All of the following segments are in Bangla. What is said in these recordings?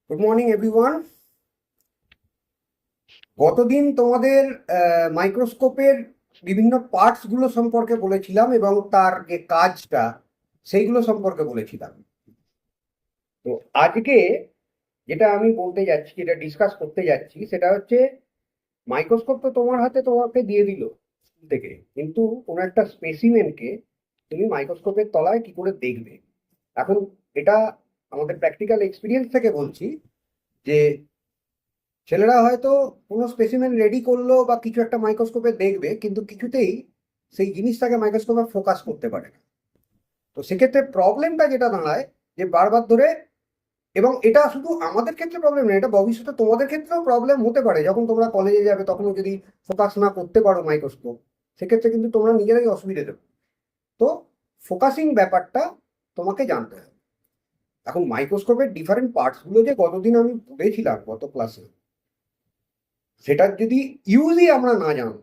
Good morning everyone. গতদিন তোমাদের মাইক্রোস্কোপের বিভিন্ন পার্টসগুলো সম্পর্কে বলেছিলাম এবং তার যে কাজটা সেইগুলো সম্পর্কে বলেছিলাম। তো আজকে যেটা আমি বলতে যাচ্ছি, যেটা ডিসকাস করতে যাচ্ছি, সেটা হচ্ছে মাইক্রোস্কোপ তো তোমার হাতে তোমাকে দিয়ে দিল স্কুল থেকে, কিন্তু কোনো একটা স্পেসিমেনকে তুমি মাইক্রোস্কোপের তলায় কি করে দেখবে। এখন এটা আমাদের প্র্যাকটিক্যাল এক্সপিরিয়েন্স থেকে বলছি যে ছেলেরা হয়তো কোনো স্পেসিমেন রেডি করলো বা কিছু একটা মাইক্রোস্কোপে দেখবে, কিন্তু কিছুতেই সেই জিনিসটাকে মাইক্রোস্কোপে ফোকাস করতে পারে না। তো সেক্ষেত্রে প্রবলেমটা যেটা দাঁড়ায় যে বারবার ধরে, এবং এটা শুধু আমাদের ক্ষেত্রে প্রবলেম নেই, এটা ভবিষ্যতে তোমাদের ক্ষেত্রেও প্রবলেম হতে পারে। যখন তোমরা কলেজে যাবে তখনও যদি ফোকাস না করতে পারো মাইক্রোস্কোপ, সেক্ষেত্রে কিন্তু তোমরা নিজেরাই অসুবিধে দেবে। তো ফোকাসিং ব্যাপারটা তোমাকে জানতে হবে। এখন মাইক্রোস্কোপের ডিফারেন্ট পার্টসগুলো যে গতদিন আমি বলেছিলাম গত ক্লাসে, সেটার যদি ইউজই আমরা না জানি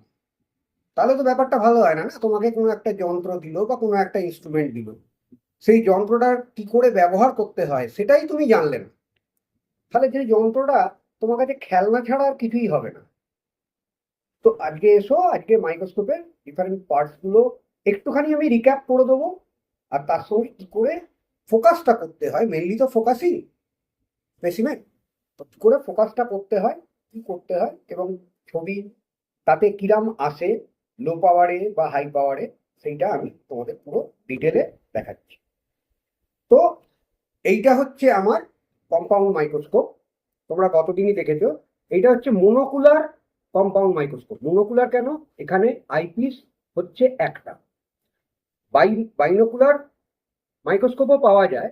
তাহলে তো ব্যাপারটা ভালো হয় না। না, তোমাকে কোনো একটা যন্ত্র দিল বা কোনো একটা ইনস্ট্রুমেন্ট দিল, সেই যন্ত্রটার কি করে ব্যবহার করতে হয় সেটাই তুমি জানলে না, তাহলে যে যন্ত্রটা তোমার কাছে খেলনা ছাড়া আর কিছুই হবে না। তো আজকে এসো, আজকে মাইক্রোস্কোপের ডিফারেন্ট পার্টস গুলো একটুখানি আমি রিক্যাপ করে দেবো, আর তার সঙ্গে কি করে ফোকাসটা করতে হয়, মেনলি তো ফোকাসিং স্পেসিমেন, তো কি করে ফোকাসটা করতে হয়, কি করতে হয়, এবং ছবি তাতে কিরাম আসে, লো পাওয়ারে বা হাই পাওয়ারে, সেইটা আমি তোমাদের পুরো ডিটেলে দেখাচ্ছি। তো এইটা হচ্ছে আমার কম্পাউন্ড মাইক্রোস্কোপ, তোমরা গতদিনই দেখেছো। এইটা হচ্ছে মোনোকুলার কম্পাউন্ড মাইক্রোস্কোপ। মোনোকুলার কেন? এখানে আইপিস হচ্ছে একটা। বাইনোকুলার মাইক্রোস্কোপও পাওয়া যায়,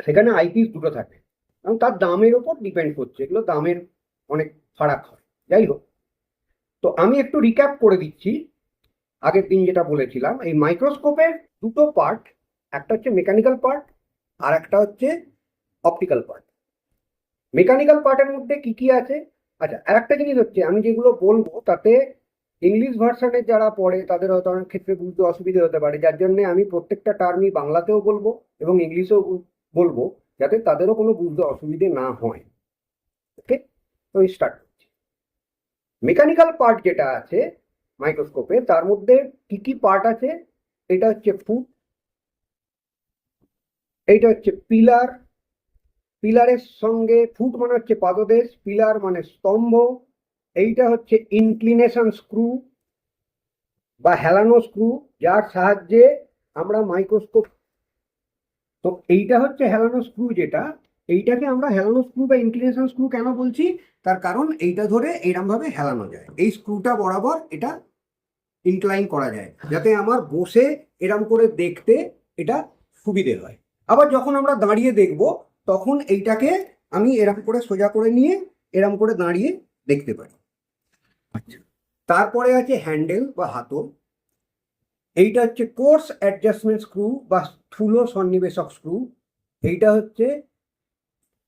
সেখানে আইপিস দুটো থাকে, এবং তার দামের ওপর ডিপেন্ড করছে, এগুলো দামের অনেক ফারাক হয়। যাই হোক, তো আমি একটু রিক্যাপ করে দিচ্ছি আগের দিন যেটা বলেছিলাম। এই মাইক্রোস্কোপের দুটো পার্ট, একটা হচ্ছে মেকানিক্যাল পার্ট আর একটা হচ্ছে অপটিক্যাল পার্ট। মেকানিক্যাল পার্টের মধ্যে কি কি আছে? আচ্ছা, আর একটা জিনিস হচ্ছে, আমি যেগুলো বলবো তাতে ইংলিশ ভার্সনে যারা পড়ে তাদের হয়তো অনেক ক্ষেত্রে বুঝতে অসুবিধা হতে পারে, যার জন্য আমি প্রত্যেকটা টার্মই বাংলাতেও বলবো এবং ইংলিশেও বলবো, যাতে তাদেরও কোনো বুঝতে অসুবিধে না হয়। ওকে, তো স্টার্ট করছি। মেকানিক্যাল পার্ট যেটা আছে মাইক্রোস্কোপে, তার মধ্যে কি কি পার্ট আছে? এটা হচ্ছে ফুট, এইটা হচ্ছে পিলার, পিলারের সঙ্গে ফুট মানে হচ্ছে পাদদেশ, পিলার মানে স্তম্ভ, এইটা হচ্ছে ইনক্লিনেশন স্ক্রু বা হেলানো স্ক্রু, যার সাহায্যে আমরা মাইক্রোস্কোপ, তো এইটা হচ্ছে হেলানো স্ক্রু, যেটা এইটাকে আমরা হেলানো স্ক্রু বা ইনক্লিনেশন স্ক্রু কেন বলছি, তার কারণ এইটা ধরে এরম ভাবে হেলানো যায়, এই স্ক্রুটা বরাবর এটা ইনক্লাইন করা যায়, যাতে আমার বসে এরম করে দেখতে এটা সুবিধে হয়। আবার যখন আমরা দাঁড়িয়ে দেখব, তখন এইটাকে আমি এরম করে সোজা করে নিয়ে এরম করে দাঁড়িয়ে দেখতে পারি। আচ্ছা, তারপরে আছে হ্যান্ডেল বা হাতল। এইটা হচ্ছে কোর্স অ্যাডজাস্টমেন্ট স্ক্রু বা স্থূল সন্নিবেশক স্ক্রু। এইটা হচ্ছে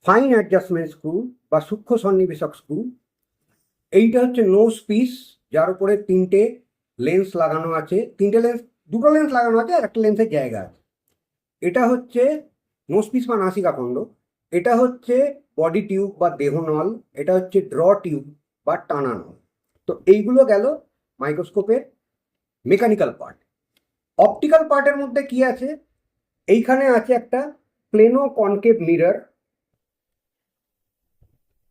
ফাইন অ্যাডজাস্টমেন্ট স্ক্রু বা সূক্ষ্ম সন্নিবেশক স্ক্রু। এইটা হচ্ছে নোজ পিস, যার উপরে তিনটে লেন্স লাগানো আছে, তিনটে লেন্স, দুটো লেন্স লাগানো আছে আর একটা লেন্সের জায়গা আছে। এটা হচ্ছে নোজ পিস বা নাসিকাখণ্ড। এটা হচ্ছে বডি টিউব বা দেহনল। এটা হচ্ছে ড্র টিউব বা টানা নল। তো এইগুলো গেল মাইক্রোস্কোপের মেকানিক্যাল পার্ট। অপটিক্যাল পার্টের মধ্যে কি আছে? এইখানে আছে একটা প্লেনো কনকেভ মিরর,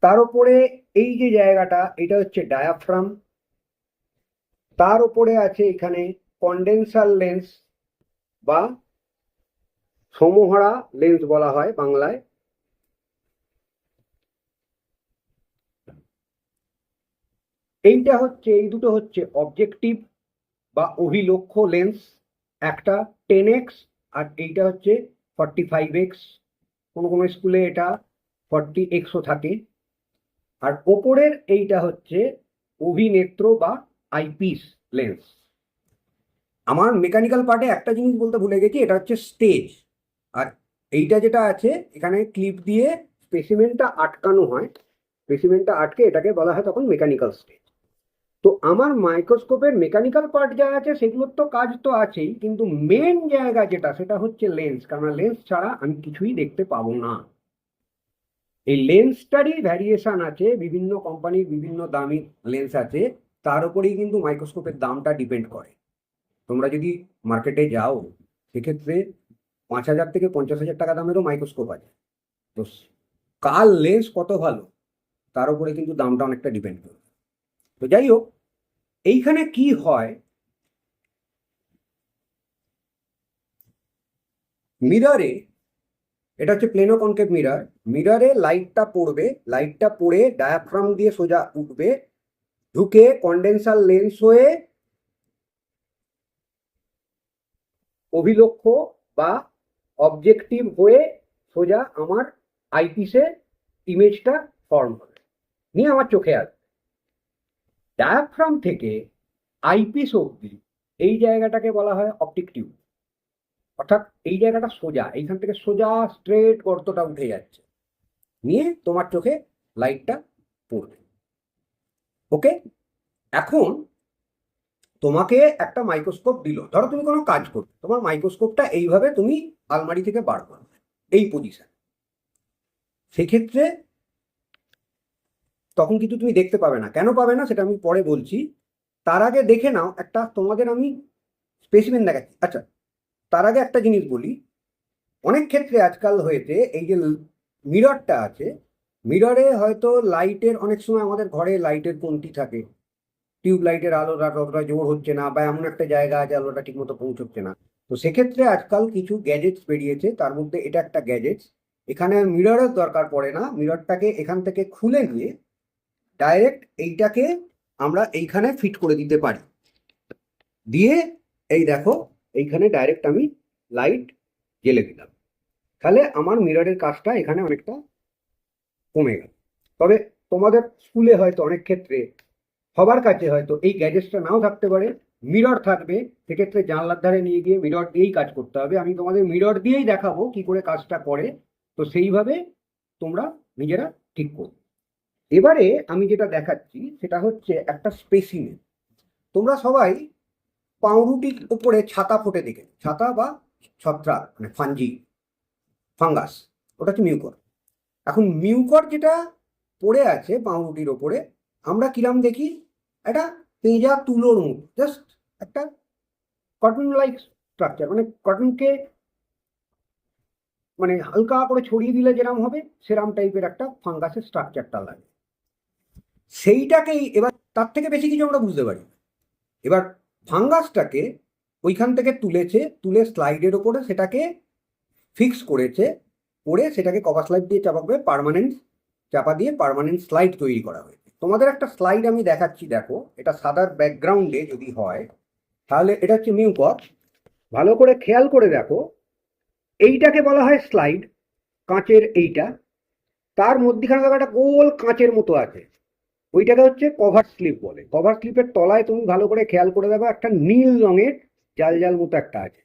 তার উপরে এই যে জায়গাটা, এটা হচ্ছে ডায়াফ্রাম, তার উপরে আছে এখানে কন্ডেন্সার লেন্স বা সমহরা লেন্স বলা হয় বাংলায়। এইটা হচ্ছে, এই দুটো হচ্ছে অবজেক্টিভ বা অভিলক্ষ্য লেন্স, একটা 10x আর এইটা হচ্ছে 45x, কোনো কোনো স্কুলে এটা 40xও থাকে। আর ওপরের এইটা হচ্ছে অভিনেত্র বা আইপিস লেন্স। আমার মেকানিক্যাল পার্টে একটা জিনিস বলতে ভুলে গেছি, এটা হচ্ছে স্টেজ। আর এইটা যেটা আছে, এখানে ক্লিপ দিয়ে স্পেসিমেনটা আটকানো হয়, স্পেসিমেনটা আটকে এটাকে বলা হয় তখন মেকানিক্যাল স্টেজ। তো আমার মাইক্রোস্কোপের মেকানিক্যাল পার্ট যা আছে সেগুলোর তো কাজ তো আছেই, কিন্তু মেন জায়গা যেটা, সেটা হচ্ছে লেন্স, কারণ লেন্স ছাড়া আমি কিছুই দেখতে পাবো না। এই লেন্সটারই ভ্যারিয়েশন আছে, বিভিন্ন কোম্পানির বিভিন্ন দামি লেন্স আছে, তার উপরেই কিন্তু মাইক্রোস্কোপের দামটা ডিপেন্ড করে। তোমরা যদি মার্কেটে যাও সেক্ষেত্রে 5,000 থেকে 50,000 টাকা দামেরও মাইক্রোস্কোপ আছে। তো কার লেন্স কত ভালো তার উপরে কিন্তু দামটা অনেকটা ডিপেন্ড করে। তো যাই হোক, এইখানে কি হয়, মিররে, এটা হচ্ছে প্লেনো কনকেভ মিরর, মিররে লাইটটা পড়বে, লাইটটা পড়ে ডায়াফ্রাম দিয়ে সোজা উঠবে, ঢুকে কন্ডেন্সার লেন্স হয়ে অভিলক্ষ বা অবজেক্টিভ হয়ে সোজা আমার আইপিসে ইমেজটা ফর্ম হবে, নিয়ে আমার চোখে আসবে। ডায়াফ্রাম থেকে আইপিস অবধি এই জায়গাটাকে বলা হয় অপটিক টিউব। অর্থাৎ এই জায়গাটা সোজা, এইখান থেকে সোজা স্ট্রেট গর্তটা উঠে যাচ্ছে, নিয়ে তোমার চোখে লাইটটা পড়বে। ওকে, এখন তোমাকে একটা মাইক্রোস্কোপ দিল, ধরো তুমি কোনো কাজ করবে, তোমার মাইক্রোস্কোপটা এইভাবে তুমি আলমারি থেকে বার করবে এই পজিশন, সেক্ষেত্রে তখন কিন্তু তুমি দেখতে পাবে না। কেন পাবে না সেটা আমি পরে বলছি, তার আগে দেখে নাও একটা, তোমাদের আমি স্পেসিমেন দেখাচ্ছি। আচ্ছা, তার আগে একটা জিনিস বলি, অনেক ক্ষেত্রে আজকাল হয়েছে এই যে মিররটা আছে, মিররে হয়তো লাইটের, অনেক সময় আমাদের ঘরে লাইটের কমতি থাকে, টিউব লাইটের আলোটা ততটা জোর হচ্ছে না, বা এমন একটা জায়গা আছে আলোটা ঠিক মতো পৌঁছচ্ছে না। তো সেক্ষেত্রে আজকাল কিছু গ্যাজেটস বেরিয়েছে, তার মধ্যে এটা একটা গ্যাজেটস। এখানে মিররের দরকার পড়ে না, মিররটাকে এখান থেকে খুলে নিয়ে ডাইরেক্ট এইটাকে আমরা এইখানে ফিট করে দিতে পারি, দিয়ে এই দেখো এইখানে ডাইরেক্ট আমি লাইট জ্বেলে দিলাম, তাহলে আমার মিররের কাজটা এখানে অনেকটা কমে গেল। তবে তোমাদের স্কুলে হয়তো অনেক ক্ষেত্রে সবার কাছে হয়তো এই গ্যাজেটসটা নাও থাকতে পারে, মিরর থাকবে, সেক্ষেত্রে জানলার ধারে নিয়ে গিয়ে মিরর দিয়েই কাজ করতে হবে। আমি তোমাদের মিরর দিয়েই দেখাবো কি করে কাজটা করে, তো সেইভাবে তোমরা নিজেরা ঠিক করবে। এবারে আমি যেটা দেখাচ্ছি সেটা হচ্ছে একটা স্পেসিমেন। তোমরা সবাই পাউরুটির উপরে ছাতা ফোটে দেখে, ছাতা বা ছত্রাক মানে ফাঙ্গাস, ওটা হচ্ছে মিউকর। এখন মিউকর যেটা পড়ে আছে পাউরুটির ওপরে, আমরা কিরাম দেখি, একটা পেঁজা তুলোর মতো, জাস্ট একটা কটন লাইক স্ট্রাকচার, মানে কটনকে মানে হালকা করে ছড়িয়ে দিলে যেরাম হবে সেরাম টাইপের একটা ফাঙ্গাসের স্ট্রাকচারটা লাগে। সেইটাকেই এবার তার থেকে বেশি কিছু আমরা বুঝতে পারি। এবার ফাঙ্গাসটাকে ওইখান থেকে তুলেছে, তুলে স্লাইডের ওপরে সেটাকে ফিক্স করেছে, করে সেটাকে কভার স্লাইড দিয়ে চাপাবে, পার্মানেন্ট চাপা দিয়ে পার্মানেন্ট স্লাইড তৈরি করা হয়েছে। তোমাদের একটা স্লাইড আমি দেখাচ্ছি, দেখো এটা সাদার ব্যাকগ্রাউন্ডে যদি হয় তাহলে এটা হচ্ছে মিউকর। ভালো করে খেয়াল করে দেখো, এইটাকে বলা হয় স্লাইড, কাঁচের এইটা, তার মধ্যখানে দেখো একটা গোল কাঁচের মতো আছে, ওইটাকে হচ্ছে কভার স্লিপ বলে। কভার স্লিপের তলায় তুমি ভালো করে খেয়াল করে দেখো একটা নীল রঙের জাল জাল মতো একটা আছে,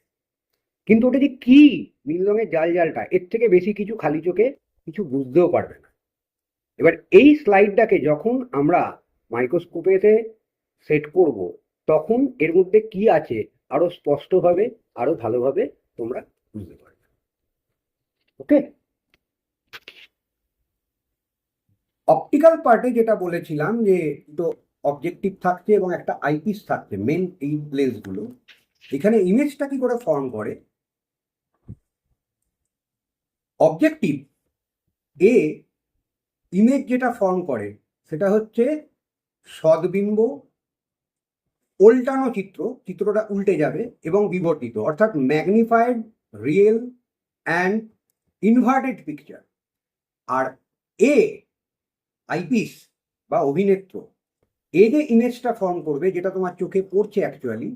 কিন্তু ওটা যে কি নীল রঙের জাল জালটা, এর থেকে বেশি কিছু খালি চোখে কিছু বুঝতেও পারবে না। এবার এই স্লাইডটাকে যখন আমরা মাইক্রোস্কোপেতে সেট করব, তখন এর মধ্যে কি আছে আরো স্পষ্টভাবে, আরো ভালোভাবে তোমরা বুঝতে পারবে। ওকে, অপটিক্যাল পার্টে যেটা বলেছিলাম যে দুটো অবজেক্টিভ থাকছে এবং একটা আইপিস থাকছে, মেন এই লেন্সগুলো, এখানে ইমেজটা কি করে ফর্ম করে, অবজেক্টিভ এ ইমেজ যেটা ফর্ম করে সেটা হচ্ছে সদ্বিম্ব, উল্টানো চিত্র, চিত্রটা উল্টে যাবে, এবং বিবর্তিত অর্থাৎ magnified, real and inverted picture. আর এ আইপিস বা অভিনেত্র, এ যে ইমেজটা ফর্ম করবে যেটা তোমার চোখে পড়ছে অ্যাকচুয়ালি,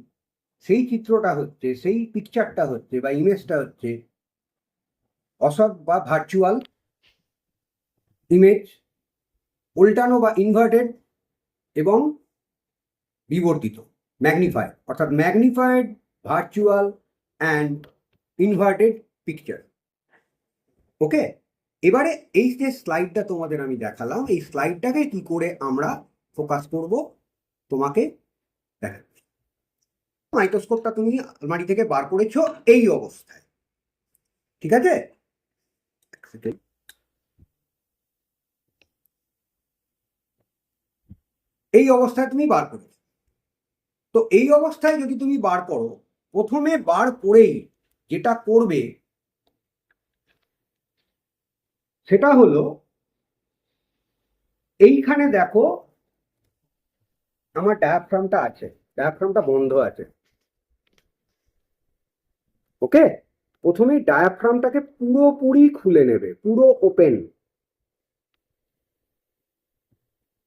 সেই চিত্রটা হচ্ছে, সেই পিকচারটা হচ্ছে বা ইমেজটা হচ্ছে অসৎ বা ভার্চুয়াল ইমেজ, উল্টানো বা ইনভার্টেড এবং বিবর্তিত, ম্যাগনিফাইড, অর্থাৎ magnified, virtual and inverted picture. Okay, এবারে এই যে স্লাইডটা তোমাদের আমি দেখালাম, এই স্লাইডটাকে কি করে আমরা ফোকাস করব তোমাকে দেখাচ্ছি। মাইক্রোস্কোপটা তুমি আলমারি থেকে বার করেছো এই অবস্থায়, ঠিক আছে? এই অবস্থায় তুমি বার করো। তো এই অবস্থায় যদি তুমি বার করো, প্রথমে বার করেই যেটা করবে সেটা হলো, এইখানে দেখো আমার ডায়াফ্রামটা আছে, ডায়াফ্রামটা বন্ধ আছে। ওকে, প্রথমে ডায়াফ্রামটাকে পুরোপুরি খুলে নেবে, পুরো ওপেন।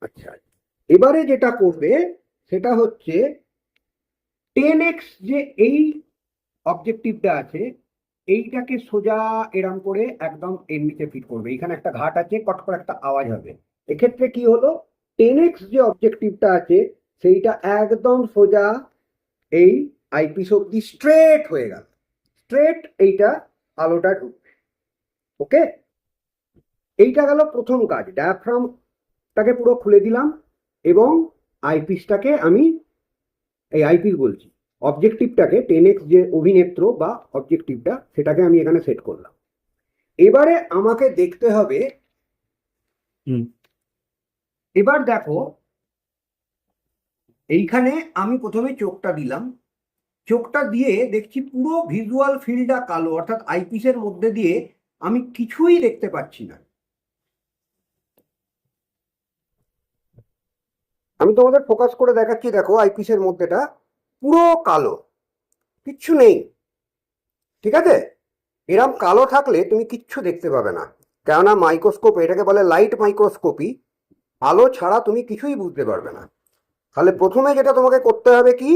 আচ্ছা, এবারে যেটা করবে সেটা হচ্ছে 10x যে এই অবজেক্টিভটা আছে এইটাকে সোজা এরম করে একদম এর নিচে ফিট করবে। এখানে একটা ঘাট আছে, কট করে একটা আওয়াজ হবে। এক্ষেত্রে কি হলো, 10x যে অবজেক্টিভটা আছে সেইটা একদম সোজা এই আইপিস অব্দি স্ট্রেট হয়ে গেল, স্ট্রেট এইটা আলোটা ঢুকবে। ওকে, এইটা গেল প্রথম কাজ, ডায়াফ্রামটাকে পুরো খুলে দিলাম এবং আইপিসটাকে আমি, এই আইপিস বলছি, অবজেক্টিভটাকে 10x যে অভিনেত্র বা অবজেক্টিভটা সেটাকে আমি এখানে সেট করলাম। এবারে আমাকে দেখতে হবে, এবার দেখো এইখানে আমি প্রথমে চোখটা দিলাম, চোখটা দিয়ে দেখছি পুরো ভিজুয়াল ফিল্ডটা কালো, অর্থাৎ আইপিসের মধ্যে দিয়ে আমি কিছুই দেখতে পাচ্ছি না। আমি তোমাদের ফোকাস করে দেখাচ্ছি, দেখো আইপিসের মধ্যেটা পুরো কালো, কিচ্ছু নেই। ঠিক আছে, এরম কালো থাকলে তুমি কিচ্ছু দেখতে পাবে না, কেননা মাইক্রোস্কোপ, এটাকে বলে লাইট মাইক্রোস্কোপি, আলো ছাড়া তুমি কিছুই বুঝতে পারবে না। তাহলে প্রথমে যেটা তোমাকে করতে হবে কি,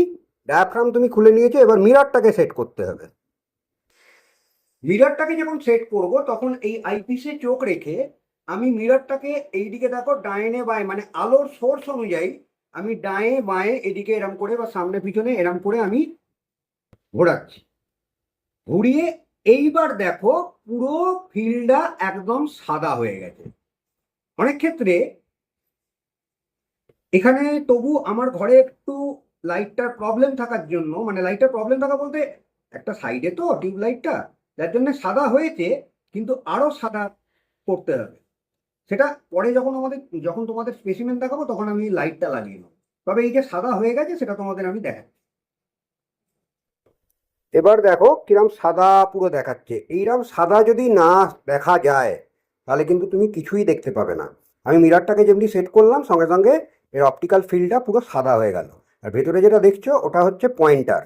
ডায়াফ্রাম তুমি খুলে নিয়েছো, এবার মিররটাকে সেট করতে হবে। মিররটাকে যখন সেট করব তখন এই আইপিসে চোখ রেখে আমি মিররটাকে এইদিকে দেখো ডাইনে বাঁয়ে, মানে আলোর সোর্স অনুযায়ী আমি ডায়ে বাঁয়ে এদিকে এরম করে বা সামনে পিছনে এরম করে আমি ঘোরাচ্ছি। ঘুরিয়ে এইবার দেখো পুরো ফিল্ডটা একদম সাদা হয়ে গেছে। অনেক ক্ষেত্রে এখানে তবু আমার ঘরে একটু লাইটটার প্রবলেম থাকার জন্য, মানে লাইটটার প্রবলেম থাকা বলতে একটা সাইডে তো টিউব লাইটটা, যার জন্য সাদা হয়েছে, কিন্তু আরো সাদা করতে হবে। সেটা পরে যখন তোমাদের স্পেসিমেন দেখাবো তখন আমি লাইটটা লাগিয়ে নেবো। তবে এই যে সাদা হয়ে গেছে সেটা তোমাদের আমি দেখাচ্ছি। এবার দেখো কিরম সাদা পুরো দেখাচ্ছে। এইরকম সাদা যদি না দেখা যায় তাহলে কিন্তু তুমি কিছুই দেখতে পাবে না। আমি মিররটাকে যেমনি সেট করলাম সঙ্গে সঙ্গে এর অপটিক্যাল ফিল্ডটা পুরো সাদা হয়ে গেল, আর ভেতরে যেটা দেখছো ওটা হচ্ছে পয়েন্টার।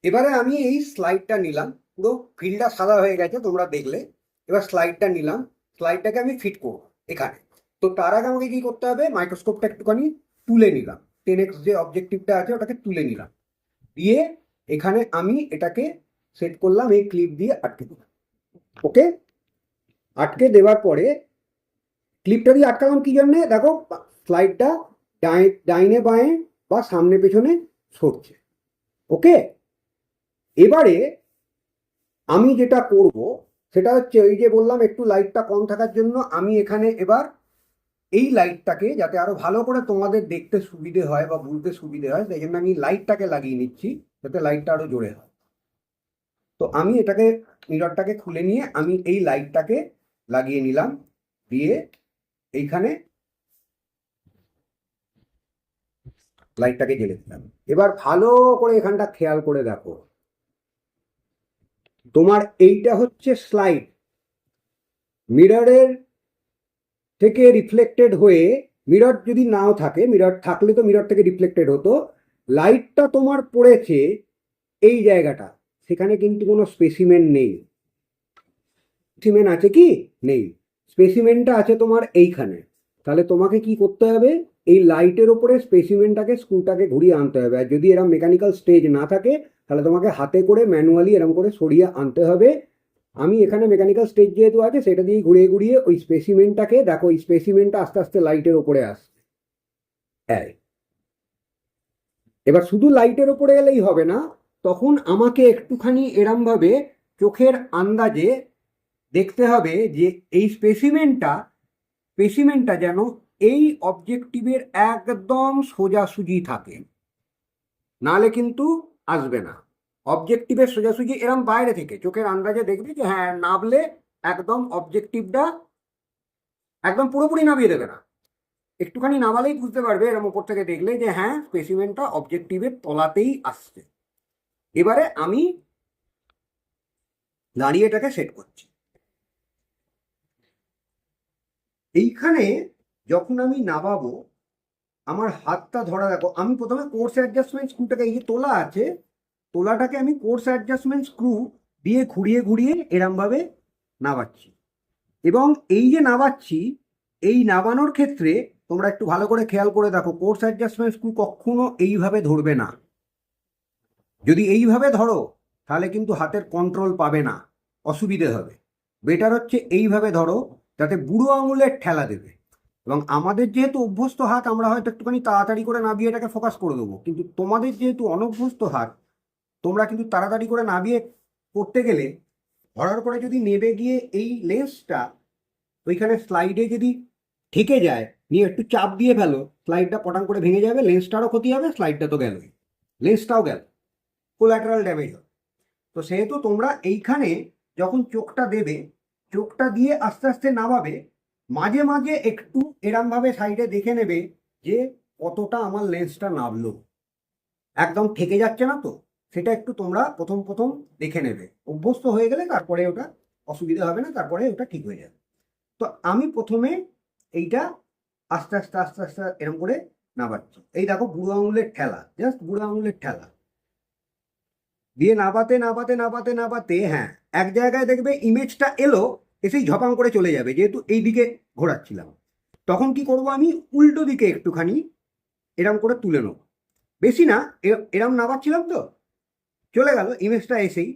এবারে আমি এই স্লাইডটা নিলাম, পুরো ফিল্ডটা সাদা হয়ে গেছে তোমরা দেখলে। এবার স্লাইডটা নিলাম, স্লাইডটাকে আমি ফিট করব এখানে। তো তার আগে আমাকে কি করতে হবে, মাইক্রোস্কোপটা একটুখানি তুলে নিলাম, 10x যে অবজেক্টিভটা আছে ওটাকে তুলে নিলাম, দিয়ে এখানে আমি এটাকে সেট করলাম, এই ক্লিপ দিয়ে আটকে দিলাম। ওকে, আটকে দেওয়ার পরে ক্লিপটা দিয়ে আটকালাম কি জন্যে, দেখো স্লাইডটা ডাইনে বাঁয়ে বা সামনে পেছনে সরছে। ওকে, এবারে আমি যেটা করব সেটা হচ্ছে, ওই যে বললাম একটু লাইটটা কম থাকার জন্য আমি এখানে এবার এই লাইটটাকে, যাতে আরো ভালো করে তোমাদের দেখতে সুবিধে হয় বা বুঝতে সুবিধে হয়, সেই জন্য আমি লাইটটাকে লাগিয়ে নিচ্ছি যাতে লাইটটা আরো জোরে হয়। তো আমি এটাকে, মিররটাকে খুলে নিয়ে আমি এই লাইটটাকে লাগিয়ে নিলাম, দিয়ে এইখানে লাইটটাকে জ্বেলে দিলাম। এবার ভালো করে এখানটা খেয়াল করে দেখো, তোমার এইটা হচ্ছে স্লাইড, মিররের থেকে রিফ্লেক্টেড হয়ে, মিরর যদি নাও থাকে, মিরর থাকলে তো মিরর থেকে রিফ্লেক্টেড হতো, লাইটটা তোমার পড়েছে এই জায়গাটা, সেখানে কিন্তু কোনো স্পেসিমেন নেই। স্পেসিমেন আছে কি, নেই, স্পেসিমেনটা আছে তোমার এইখানে। তাহলে তোমাকে কি করতে হবে, এই লাইটের ওপরে স্পেসিমেনটাকে, স্ক্রুটাকে ঘুরিয়ে আনতে হবে। আর যদি এরকম মেকানিক্যাল স্টেজ না থাকে তাহলে তোমাকে হাতে করে ম্যানুয়ালি এরকম করে সরিয়ে আনতে হবে। আমি এখানে মেকানিক্যাল স্টেজ যেহেতু আছে সেটা দিয়ে ঘুরিয়ে ঘুরিয়ে ওই স্পেসিমেনটাকে দেখো, ওই স্পেসিমেনটা আস্তে আস্তে লাইটের ওপরে আসছে। এবার শুধু লাইটের ওপরে এলেই হবে না, তখন আমাকে একটুখানি এরম ভাবে চোখের আন্দাজে দেখতে হবে যে এই স্পেসিমেনটা যেন এই অবজেক্টিভের একদম সোজাসুজি থাকে, নাহলে কিন্তু আসবে না। অবজেক্টিভের সোজাসুজি এরম বাইরে থেকে চোখের আন্দাজে দেখবে যে হ্যাঁ নাবলে একদম অবজেক্টিভটা একদম পুরোপুরি নামিয়ে দেবে না, একটুখানি নামালেই বুঝতে পারবে এরকম ওপর থেকে দেখলে যে হ্যাঁ স্পেসিমেনটা অবজেক্টিভের তলাতেই আসছে। এবারে আমি দাঁড়িয়ে এটাকে সেট করছি। এইখানে যখন আমি নামাবো আমার হাতটা ধরা দেখো, আমি প্রথমে কোর্স অ্যাডজাস্টমেন্ট স্ক্রুটাকে, এই যে তোলা আছে তোলাটাকে আমি কোর্স অ্যাডজাস্টমেন্ট স্ক্রু দিয়ে ঘুরিয়ে ঘুরিয়ে এরমভাবে নামাচ্ছি। এবং এই যে নামাচ্ছি, এই নামানোর ক্ষেত্রে তোমরা একটু ভালো করে খেয়াল করে দেখো, কোর্স অ্যাডজাস্টমেন্ট স্ক্রু কখনো এইভাবে ধরবে না। যদি এইভাবে ধরো তাহলে কিন্তু হাতের কন্ট্রোল পাবে না, অসুবিধে হবে। বেটার হচ্ছে এইভাবে ধরো, যাতে বুড়ো আঙুলের ঠেলা দেবে। এবং আমাদের যেহেতু অভ্যস্ত হাত, আমরা হয়তো একটুখানি তাড়াতাড়ি করে নামিয়ে এটাকে ফোকাস করে দেবো, কিন্তু তোমাদের যেহেতু অনভ্যস্ত হাত, তোমরা কিন্তু তাড়াতাড়ি করে নামিয়ে করতে গেলে ধরার পরে যদি নেবে গিয়ে এই লেন্সটা ওইখানে স্লাইডে যদি ঠেকে যায়, নিয়ে একটু চাপ দিয়ে ফেলো, স্লাইডটা পটাং করে ভেঙে যাবে, লেন্সটারও ক্ষতি হবে, স্লাইডটা তো গেলই, লেন্সটাও গেল, কোলাটারাল ড্যামেজ হবে। তো সেহেতু তোমরা এইখানে যখন চোখটা দেবে, চোখটা দিয়ে আস্তে আস্তে নামাবে, মাঝে মাঝে একটু এরমভাবে সাইডে দেখে নেবে যে কতটা আমার লেন্সটা নামলো, একদম ঠেকে যাচ্ছে না তো, সেটা একটু তোমরা প্রথম প্রথম দেখে নেবে। অভ্যস্ত হয়ে গেলে তারপরে ওটা অসুবিধা হবে না, তারপরে ওটা ঠিক হয়ে যাবে। তো আমি প্রথমে এইটা আস্তে আস্তে আস্তে আস্তে এরকম করে নামাচ্ছি। এই দেখো বুড়ো আঙুলের ঠেলা, জাস্ট বুড়ো আঙুলের ঠেলা দিয়ে নাবাতে নাবাতে নাবাতে নাবাতে, হ্যাঁ এক জায়গায় দেখবে ইমেজটা এলো, এসেই ঝপাং করে চলে যাবে, যেহেতু এই দিকে ঘোরাচ্ছিলাম। তখন কি করব, আমি উল্টো দিকে একটুখানি এরম করে তুলে নেব, বেশি না, এরম নাবাচ্ছিলাম তো চলে গেল ইমেজটা এসেই,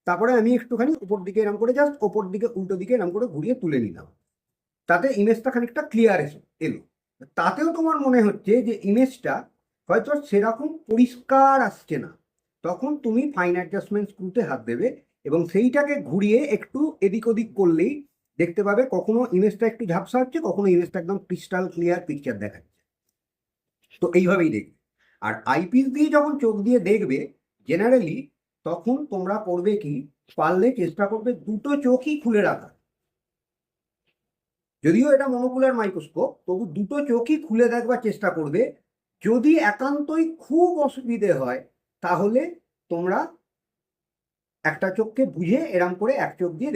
তারপরে আমি একটুখানি উপর দিকে এরম করে জাস্ট ওপর দিকে উল্টো দিকে এরম করে ঘুরিয়ে তুলে নিলাম, তাতে ইমেজটা খানিকটা ক্লিয়ার এলো। তাতেও তোমার মনে হচ্ছে যে ইমেজটা হয়তো সেরকম পরিষ্কার আসছে না, তখন তুমি ফাইন অ্যাডজাস্টমেন্ট স্ক্রুতে হাত দেবে এবং সেইটাকে ঘুরিয়ে একটু এদিক ওদিক করলেই দেখতে পাবে কখনো ইমেজটা একটু ঝাপসা হচ্ছে, কখনো ইমেজটা একদম ক্রিস্টাল ক্লিয়ার পিকচার দেখাচ্ছে। তো এইভাবেই দেখবে। আর আইপিস দিয়ে যখন চোখ দিয়ে দেখবে জেনারেলি, তখন তোমরা করবে কি, পারলে চেষ্টা করবে দুটো চোখই খুলে রাখা। যদিও এটা মনোকুলার মাইক্রোস্কোপ, তবু দুটো চোখই খুলে দেখবার চেষ্টা করবে। যদি একান্তই খুব অসুবিধে হয় তাহলে তোমরা একটা চোখকে বুঝে এরম করে এক চোখ দিয়ে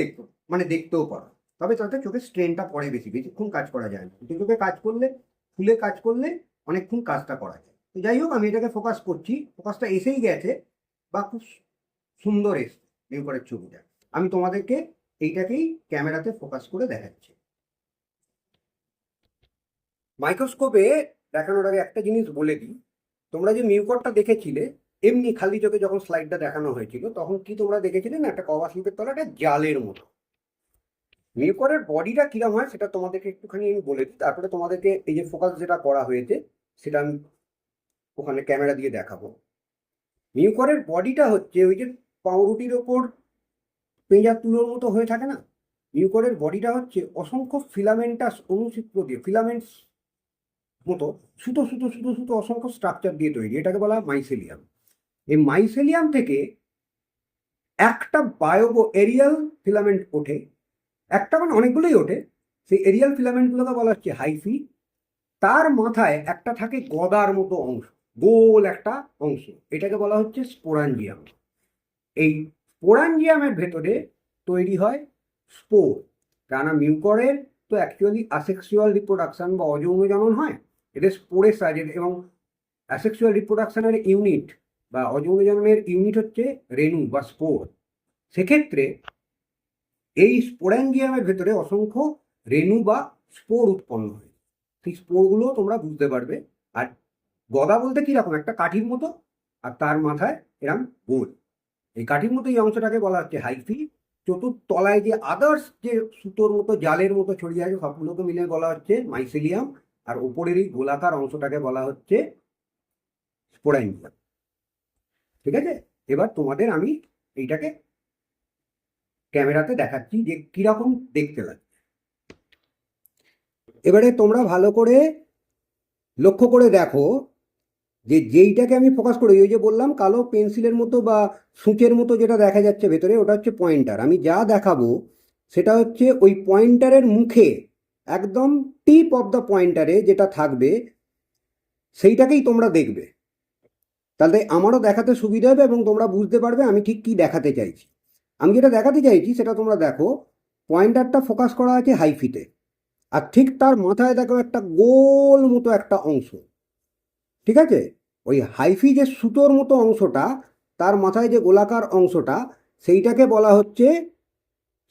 দেখতেও পারো, তবে তাতে চোখের স্ট্রেনটা পড়ে বেশি, বেশিক্ষণ কাজ করা যায় না। দুটো চোখে কাজ করলে, খুলে কাজ করলে অনেকক্ষণ কাজটা করা যায়। তো যাই হোক, আমি এটাকে ফোকাস করছি, ফোকাসটা এসেই গেছে বা খুব সুন্দর এসছে নিউকরের ছবিটা। আমি তোমাদেরকে এইটাকেই ক্যামেরাতে ফোকাস করে দেখাচ্ছি। মাইক্রোস্কোপে দেখানোর আগে একটা জিনিস বলে দিই, তোমরা যে মিউকরটা দেখেছিলে এমনি খালি চোখে যখন স্লাইডটা দেখানো হয়েছিল, তখন কি তোমরা দেখেছিলে না একটা কভার স্লিপের তলাটা জালের মতো। মিউকরের বডিটা কিরম হয় সেটা তোমাদেরকে একটুখানি আমি বলে দিই, তারপরে তোমাদেরকে এই যে ফোকাস যেটা করা হয়েছে সেটা আমি ওখানে ক্যামেরা দিয়ে দেখাবো। মিউকরের বডিটা হচ্ছে ওই যে পাউরুটির ওপর পেঁয়াজ তুলোর মতো হয়ে থাকে না, মিউকরের বডিটা হচ্ছে অসংখ্য ফিলামেন্টাস অনুচিত্র দিয়ে, ফিলামেন্টস মতো সুতো সুতো সুতো সুতো অসংখ্য স্ট্রাকচার দিয়ে তৈরি, এটাকে বলা হয় মাইসেলিয়াম। এই মাইসেলিয়াম থেকে একটা বায়োবো এরিয়াল ফিলামেন্ট ওঠে, একটা মানে অনেকগুলোই ওঠে, সেই এরিয়াল ফিলামেন্টগুলোকে বলা হচ্ছে হাইফি। তার মাথায় একটা থাকে গদার মতো অংশ, গোল একটা অংশ, এটাকে বলা হচ্ছে স্পোরাঞ্জিয়াম। এই স্পোরাঞ্জিয়ামের ভেতরে তৈরি হয় স্পোর। কেননা মিউকরের তো অ্যাকচুয়ালি আসেক্সুয়াল রিপ্রোডাকশন বা অযৌন জনন হয়, এদের স্পোরের সাহায্যে। এবং অ্যাসেক্সুয়াল রিপ্রোডাকশনের ইউনিট বা অযৌন জননের ইউনিট হচ্ছে রেণু বা স্পোর। সেক্ষেত্রে এই স্পোরাঞ্জিয়ামের ভেতরে অসংখ্য রেণু বা স্পোর উৎপন্ন হয়, সেই স্পোরগুলো তোমরা বুঝতে পারবে। আর গদা বলতে কিরকম, একটা কাঠির মতো, আর তার মাথায় এরম গোল, এই কাঠির মতো এই অংশটাকে বলা হচ্ছে হাইফি। চতুর্থতলায় যে আদার্স যে সুতোর মতো জালের মতো ছড়িয়ে আছে সবগুলোকে মিলে বলা হচ্ছে মাইসেলিয়াম, আর ওপরের এই গোলাকার অংশটাকে বলা হচ্ছে স্পোরাঞ্জিয়াম। ঠিক আছে, এবার তোমাদের আমি এইটাকে ক্যামেরাতে দেখাচ্ছি যে কিরকম দেখতে লাগে। এবারে তোমরা ভালো করে লক্ষ্য করে দেখো যে যেইটাকে আমি ফোকাস করি, ওই যে বললাম কালো পেন্সিলের মতো বা সূচের মতো যেটা দেখা যাচ্ছে ভেতরে, ওটা হচ্ছে পয়েন্টার। আমি যা দেখাবো সেটা হচ্ছে ওই পয়েন্টারের মুখে একদম টিপ অফ দ্য পয়েন্টারে যেটা থাকবে সেইটাকেই তোমরা দেখবে, তাহলে আমারও দেখাতে সুবিধা হবে এবং তোমরা বুঝতে পারবে আমি ঠিক কি দেখাতে চাইছি। আমি যেটা দেখাতে চাইছি সেটা তোমরা দেখো, পয়েন্টারটা ফোকাস করা আছে হাইফিতে, আর ঠিক তার মাথায় দেখো একটা গোল মতো একটা অংশ, ঠিক আছে? ওই হাইফি যে সুতোর মতো অংশটা, তার মাথায় যে গোলাকার অংশটা, সেইটাকে বলা হচ্ছে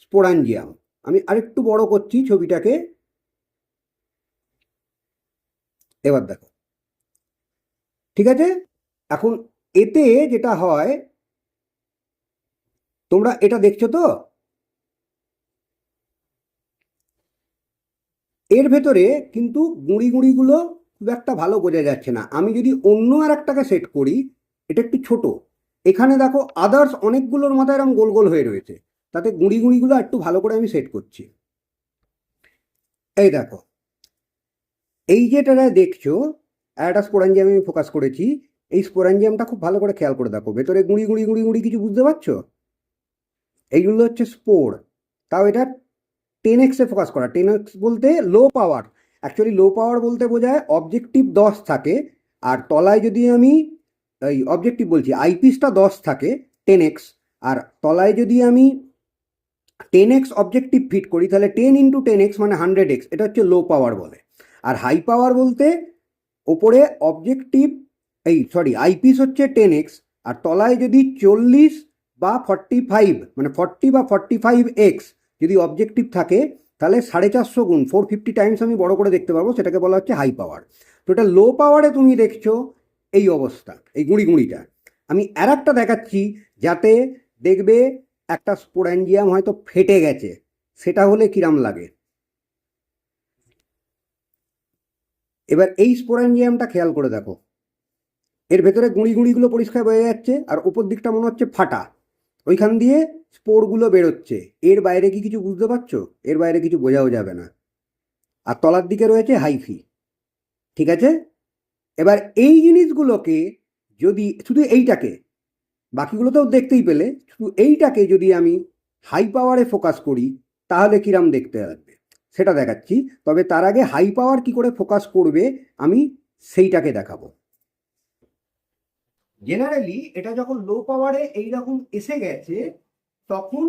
স্পোরাঞ্জিয়াম। আমি আরেকটু বড় করছি ছবিটাকে, এবার দেখো, ঠিক আছে? এখন এতে যেটা হয়, তোমরা এটা দেখছো তো, এর ভেতরে কিন্তু গুঁড়ি গুঁড়িগুলো খুব একটা ভালো বোঝা যাচ্ছে না। আমি যদি অন্য আর একটাকে সেট করি, এটা একটু ছোট, এখানে দেখো আদার্স অনেকগুলোর মাথায় এরকম গোল গোল হয়ে রয়েছে, তাতে গুঁড়ি গুঁড়িগুলো একটু ভালো করে আমি সেট করছি। এই দেখো, এই যেটা দেখছো, একটা স্পোরাঞ্জিয়াম আমি ফোকাস করেছি, এই স্পোরাঞ্জিয়ামটা খুব ভালো করে খেয়াল করে দেখো, ভেতরে গুঁড়ি গুঁড়ি গুঁড়ি গুঁড়ি কিছু বুঝতে পারছো? এইগুলো হচ্ছে স্পোর। তাও এটা 10x ফোকাস করা। 10x বলতে লো পাওয়ার, অ্যাকচুয়ালি লো পাওয়ার বলতে বোঝায় অবজেক্টিভ 10 থাকে, আর তলায় যদি আমি এই অবজেক্টিভ বলছি আইপিসটা 10 থাকে 10x, আর তলায় যদি আমি 10x অবজেক্টিভ ফিট করি তাহলে 10 × 10x মানে 100x, এটা হচ্ছে লো পাওয়ার বলে। আর হাই পাওয়ার বলতে ওপরে অবজেক্টিভ আইপিস হচ্ছে 10x, আর তলায় যদি 40 বা 45 মানে 40 বা 45x যদি অবজেক্টিভ থাকে, তাহলে 450 গুণ 450 টাইমস আমি বড় করে দেখতে পারবো, সেটাকে বলা হচ্ছে হাই পাওয়ার। তো এটা লো পাওয়ারে তুমি দেখছো এই অবস্থা, এই গুঁড়ি গুঁড়িটা। আমি আর একটা দেখাচ্ছি যাতে দেখবে একটা স্পোরাঞ্জিয়াম হয়তো ফেটে গেছে, সেটা হলে কিরাম লাগে। এবার এই স্পোরাঞ্জিয়ামটা খেয়াল করে দেখো, এর ভেতরে গুঁড়ি গুঁড়িগুলো পরিষ্কার বোঝা যাচ্ছে, আর উপর দিকটা মনে হচ্ছে ফাটা, ওইখান দিয়ে স্পোরগুলো বেরোচ্ছে। এর বাইরে কি কিছু বুঝতে পারছো? এর বাইরে কিছু বোঝাও যাবে না। আর তলার দিকে রয়েছে হাইফি, ঠিক আছে? এবার এই জিনিসগুলোকে যদি শুধু এইটাকে, বাকিগুলোতেও দেখতেই পেলে, শুধু এইটাকে যদি আমি হাই পাওয়ারে ফোকাস করি তাহলে কিরাম দেখতে লাগবে সেটা দেখাচ্ছি। তবে তার আগে হাই পাওয়ার কি করে ফোকাস করবে আমি সেইটাকে দেখাবো। জেনারেলি এটা যখন লো পাওয়ারে এইরকম এসে গেছে, তখন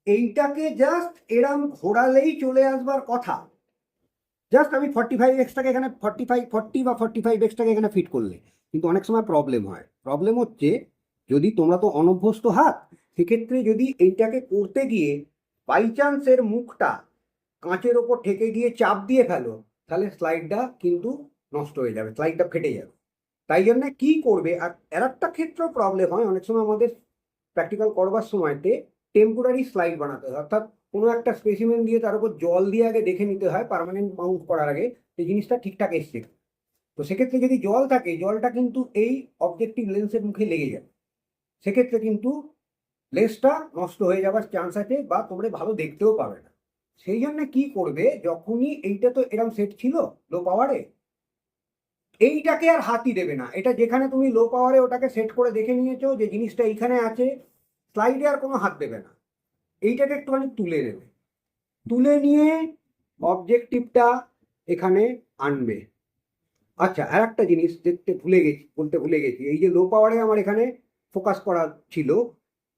এইটাকে জাস্ট এরম ঘোরালেই চলে আসবার কথা। জাস্ট আমি 45x-টাকে এখানে 40 বা 45x-টাকে এখানে ফিট করলে, কিন্তু অনেক সময় প্রবলেম হয়। প্রবলেম হচ্ছে, যদি তোমরা তো অনভ্যস্ত হাত, সেক্ষেত্রে যদি এইটাকে করতে গিয়ে বাই চান্স এর মুখটা কাঁচের ওপর ঠেকে গিয়ে চাপ দিয়ে ফেলো, তাহলে স্লাইডটা কিন্তু নষ্ট হয়ে যাবে, স্লাইডটা ফেটে যাবে। তাই জন্য কি করবে, আর একটা ক্ষেত্রেও প্রবলেম হয়, অনেক সময় আমাদের প্র্যাকটিক্যাল করবার সময়তে টেম্পোরারি স্লাইড বানাতে হয়, অর্থাৎ কোনো একটা স্পেসিমেন দিয়ে তার উপর জল দিয়ে আগে দেখে নিতে হয় পার্মানেন্ট মাউন্ট করার আগে এই জিনিসটা ঠিকঠাক এসছে। তো সেক্ষেত্রে যদি জল থাকে, জলটা কিন্তু এই অবজেক্টিভ লেন্সের মুখে লেগে যাবে, সেক্ষেত্রে কিন্তু লেন্সটা নষ্ট হয়ে যাওয়ার চান্স আছে, বা তোমরা ভালো দেখতেও পাবে না। সেই জন্য কি করবে, যখনই এইটা তো এরকম সেট ছিল লো পাওয়ারে, এইটাকে আর হাতই দেবে না। এটা যেখানে তুমি লো পাওয়ারে ওটাকে সেট করে দেখে নিয়েছো যে জিনিসটা এইখানে আছে, স্লাইডে আর কোনো হাত দেবে না, এইটাকে একটুখানি তুলে দেবে, তুলে নিয়ে অবজেক্টিভটা এখানে আনবে। আচ্ছা, আর একটা জিনিস বলতে ভুলে গেছি, এই যে লো পাওয়ারে আমার এখানে ফোকাস করা ছিল,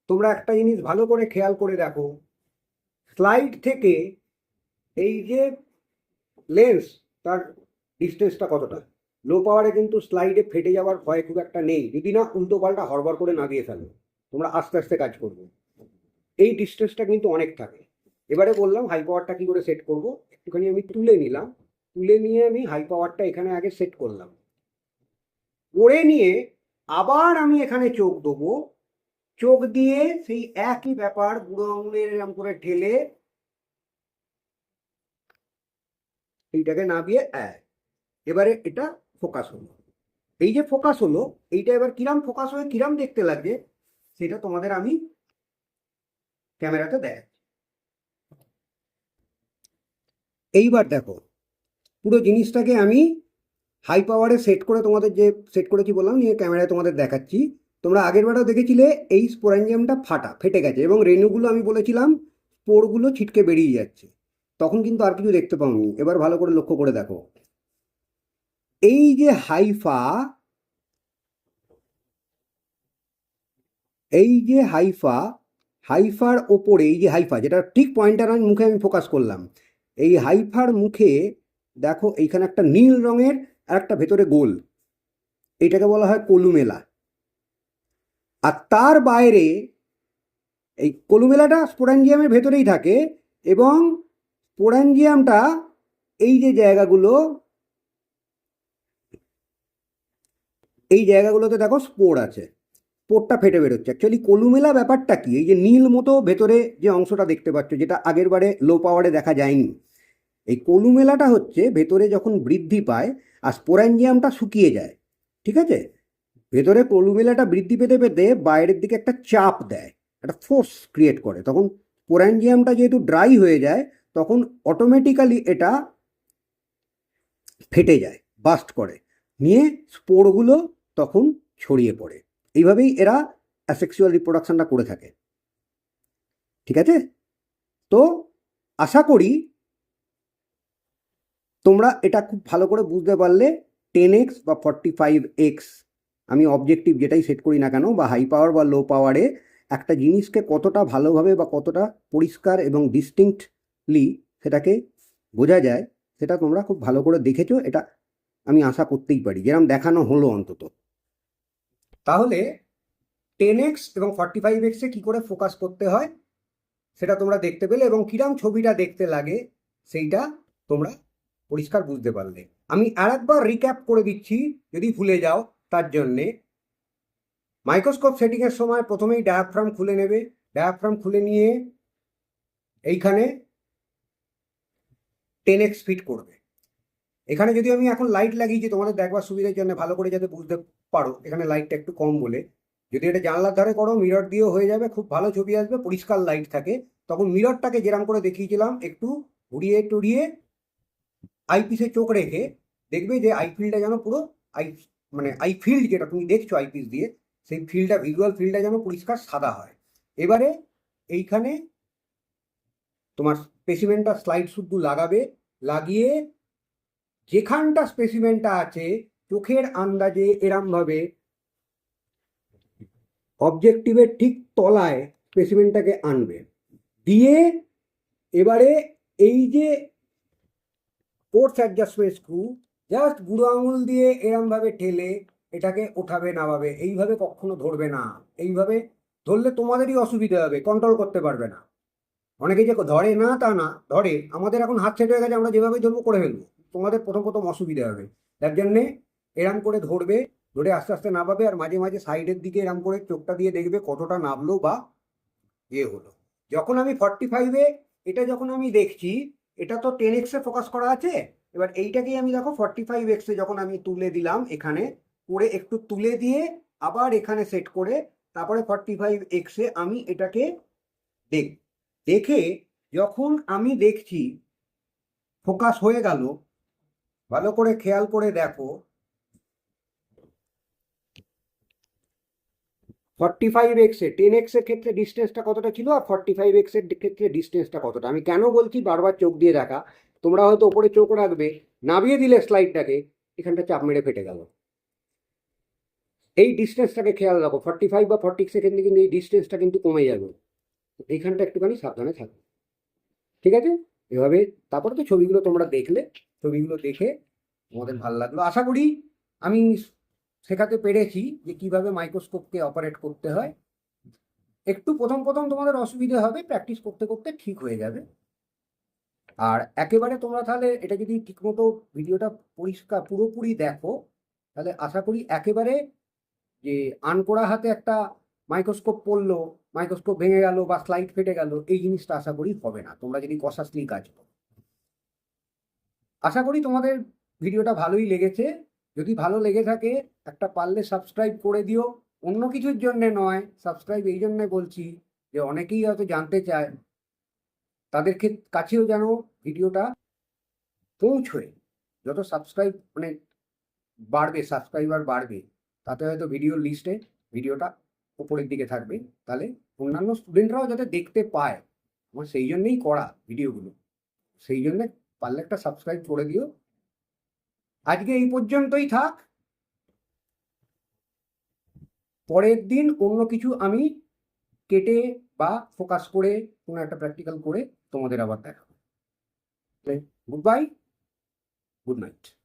তোমরা একটা জিনিস ভালো করে খেয়াল করে দেখো, স্লাইড থেকে এই যে লেন্স, তার ডিস্টেন্সটা কতটা। লো পাওয়ারে কিন্তু স্লাইডে ফেটে যাওয়ার ভয় খুব একটা নেই, যদি না উল্টো পাল্টা হড়বড় করে না দিয়ে ফেলো, তোমরা আস্তে আস্তে কাজ করবে। এই ডিস্টেন্সটা কিন্তু অনেক থাকে। এবারে বললাম হাই পাওয়ারটা কি করে সেট করব, একটুখানি আমি তুলে নিলাম, তুলে নিয়ে আমি হাই পাওয়ারটা এখানে আগে সেট করলাম, করে নিয়ে আবার আমি এখানে চোখ দেবো, চোখ দিয়ে সেই একই ব্যাপার বুড়ো আঙুলের এরকম করে ঠেলে এইটাকে নামিয়ে এবারে এটা ফোকাস হলো। এই যে ফোকাস হলো, এইটা এবার কিরাম ফোকাস হয়ে কিরাম দেখতে লাগে সেটা তোমাদের আমি ক্যামেরাতে দেখাচ্ছি। এইবার দেখো, পুরো জিনিসটাকে আমি হাই পাওয়ারে সেট করে তোমাদের যে সেট করেছি বললাম, নিয়ে ক্যামেরায় তোমাদের দেখাচ্ছি। তোমরা আগের বারেও দেখেছিলে এই স্পোরাঞ্জিয়ামটা ফেটে গেছে, এবং রেণুগুলো আমি বলেছিলাম স্পোরগুলো ছিটকে বেরিয়ে যাচ্ছে। তখন কিন্তু আর কিছু দেখতে পাওনি। এবার ভালো করে লক্ষ্য করে দেখো, এই যে হাইফা, এই যে হাইফা, হাইফার ওপরে এই যে হাইফা, যেটা ঠিক পয়েন্টার মুখে আমি ফোকাস করলাম, এই হাইফার মুখে দেখো এইখানে একটা নীল রঙের আর একটা ভেতরে গোল, এইটাকে বলা হয় কলুমেলা। আর তার বাইরে এই কলুমেলাটা স্পোরাঞ্জিয়ামের ভেতরেই থাকে, এবং স্পোরাঞ্জিয়ামটা এই যে জায়গাগুলো, এই জায়গাগুলোতে দেখো স্পোর আছে, স্পোরটা ফেটে বেরোচ্ছে। অ্যাকচুয়ালি কলুমেলা ব্যাপারটা কি, এই যে নীল মতো ভেতরে যে অংশটা দেখতে পাচ্ছ, যেটা আগের বারে লো পাওয়ারে দেখা যায়নি, এই কলুমেলাটা হচ্ছে ভেতরে যখন বৃদ্ধি পায় আর স্পোরাঞ্জিয়ামটা শুকিয়ে যায়, ঠিক আছে, ভেতরে কলুমেলাটা বৃদ্ধি পেতে পেতে বাইরের দিকে একটা চাপ দেয়, একটা ফোর্স ক্রিয়েট করে, তখন স্পোরাঞ্জিয়ামটা যেহেতু ড্রাই হয়ে যায়, তখন অটোমেটিক্যালি এটা ফেটে যায়, বাস্ট করে, নিয়ে স্পোরগুলো তখন ছড়িয়ে পড়ে। এইভাবেই এরা অ্যাসেক্সুয়াল রিপ্রোডাকশনটা করে থাকে, ঠিক আছে। তো আশা করি তোমরা এটা খুব ভালো করে বুঝতে পারলে 10x বা 45x, আমি অবজেক্টিভ যেটাই সেট করি না কেন, বা হাই পাওয়ার বা লো পাওয়ারে একটা জিনিসকে কতটা ভালোভাবে বা কতটা পরিষ্কার এবং ডিস্টিংক্টলি সেটাকে বোঝা যায়, সেটা তোমরা খুব ভালো করে দেখেছো, এটা আমি আশা করতেই পারি, যেরকম দেখানো হলো অন্তত। তাহলে 10x এবং 45x-এ কী করে ফোকাস করতে হয় সেটা তোমরা দেখতে পেলে, এবং কিরম ছবিটা দেখতে লাগে সেইটা তোমরা পরিষ্কার বুঝতে পারলে। আমি আর একবার রিক্যাপ করে দিচ্ছি যদি ভুলে যাও, তার জন্যে মাইক্রোস্কোপ সেটিংয়ের সময় প্রথমেই ডায়াফ্রাম খুলে নেবে, ডায়াফ্রাম খুলে নিয়ে এইখানে 10x ফিট করবে। এখানে যদি আমি এখন লাইট লাগিয়েছি তোমাদের দেখবার সুবিধার জন্য, ভালো করে যাতে বুঝতে পারো, এখানে লাইটটা একটু কম বলে, যদি এটা জানলার ধারে করো মিরর দিয়েও হয়ে যাবে, খুব ভালো ছবি আসবে, পরিষ্কার লাইট থাকে। তখন মিররটাকে যেরাম করে দেখিয়েছিলাম একটু ঘুরিয়ে টুরিয়ে আইপিসে চোখ রেখে দেখবে যে আইফিল্ডটা যেন পুরো আই মানে আইফিল্ড যেটা তুমি দেখছো আইপিস দিয়ে, সেই ফিল্ডটা, ভিজুয়াল ফিল্ডটা যেন পরিষ্কার সাদা হয়। এবারে এইখানে তোমার স্পেসিমেনটা স্লাইড শুদ্ধ লাগাবে, লাগিয়ে যেখানটা স্পেসিমেনটা আছে চোখের আন্দাজে এরমভাবে অবজেক্টিভের ঠিক তলায় স্পেসিমেনটাকে আনবে, দিয়ে এবারে এই যে ফোর্স অ্যাডজাস্টমেন্ট স্ক্রু, জাস্ট বুড়ো আঙুল দিয়ে এরমভাবে ঠেলে এটাকে ওঠাবে নামাবে, এইভাবে কখনো ধরবে না। এইভাবে ধরলে তোমাদেরই অসুবিধা হবে, কন্ট্রোল করতে পারবে না। অনেকে যে ধরে না তা না, ধরে, আমাদের এখন হাত সেট হয়ে গেছে, আমরা যেভাবে ধরবো করে ফেলবো, তোমাদের প্রথম প্রথম অসুবিধা হবে। তার জন্যে এরম করে ধরবে, ধরে আস্তে আস্তে নামাবে, আর মাঝে মাঝে সাইডের দিকে এরম করে চোখটা দিয়ে দেখবে কতটা নামলো বা হলো। যখন আমি 45-এ এটা যখন আমি দেখছি, এটা তো 10x-এ ফোকাস করা আছে, এবার এইটাকেই আমি দেখো 45x-এ যখন আমি তুলে দিলাম, এখানে করে একটু তুলে দিয়ে আবার এখানে সেট করে, তারপরে 45x-এ আমি এটাকে দেখে যখন আমি দেখছি ফোকাস হয়ে গেল, ভালো করে খেয়াল করে দেখো 45x-এ 10x-এর ক্ষেত্রে ডিস্টেন্সটা কতটা ছিল, আর 45x-এর ক্ষেত্রে ডিস্টেন্সটা কতটা। আমি কেন বলছি বারবার চোখ দিয়ে দেখা, তোমরা হয়তো ওপরে চোখ রাখবে, নামিয়ে দিলে স্লাইডটাকে, এখানটা চাপ মেরে ফেটে গেল। এই ডিস্টেন্সটাকে খেয়াল রাখো, 45 বা 46 কিন্তু এই ডিস্টেন্সটা কিন্তু কমে যাবে, এইখানটা একটুখানি সাবধানে থাকো, ঠিক আছে। এভাবে তারপরে তো ছবিগুলো তোমরা দেখলে, ছবিগুলো দেখে তোমাদের ভালো লাগলো। আশা করি আমি শেখাতে পেরেছি যে কিভাবে মাইক্রোস্কোপকে অপারেট করতে হয়। একটু প্রথম প্রথম তোমাদের অসুবিধা হবে, প্র্যাকটিস করতে করতে ঠিক হয়ে যাবে। আর একেবারে তোমরা তাহলে এটা যদি ঠিকমতো ভিডিওটা পরিষ্কার পুরোপুরি দেখো, তাহলে আশা করি একেবারে যে আনকোড়া হাতে একটা মাইক্রোস্কোপ পড়লো, মাইক্রোস্কোপ ভেঙে গেল বা স্লাইড ফেটে গেল, এই জিনিসটা আশা করি হবে না, তোমরা যদি কষাসলি কাজ করো। আশা করি তোমাদের ভিডিওটা ভালোই লেগেছে। যদি ভালো লেগে থাকে একটা পারলে সাবস্ক্রাইব করে দিও, অন্য কিছুর জন্যে নয়, সাবস্ক্রাইব এই জন্যে বলছি যে অনেকেই হয়তো জানতে চায়, তাদের কাছেও যেন ভিডিওটা পৌঁছয়। যত সাবস্ক্রাইব মানে বাড়বে, সাবস্ক্রাইবার বাড়বে, তাতে হয়তো ভিডিওর লিস্টে ভিডিওটা উপরের দিকে থাকবে, তাহলে অন্যান্য স্টুডেন্টরাও যাতে দেখতে পায়, আমার সেই জন্যেই করা ভিডিওগুলো। সেই জন্য পারলে একটা সাবস্ক্রাইব করে দিও। আজকে এই পর্যন্তই থাক, পরের দিন অন্য কিছু আমি কেটে বা ফোকাস করে কোনো একটা প্র্যাকটিক্যাল করে তোমাদের আবার দেখাবো। Good bye, good night.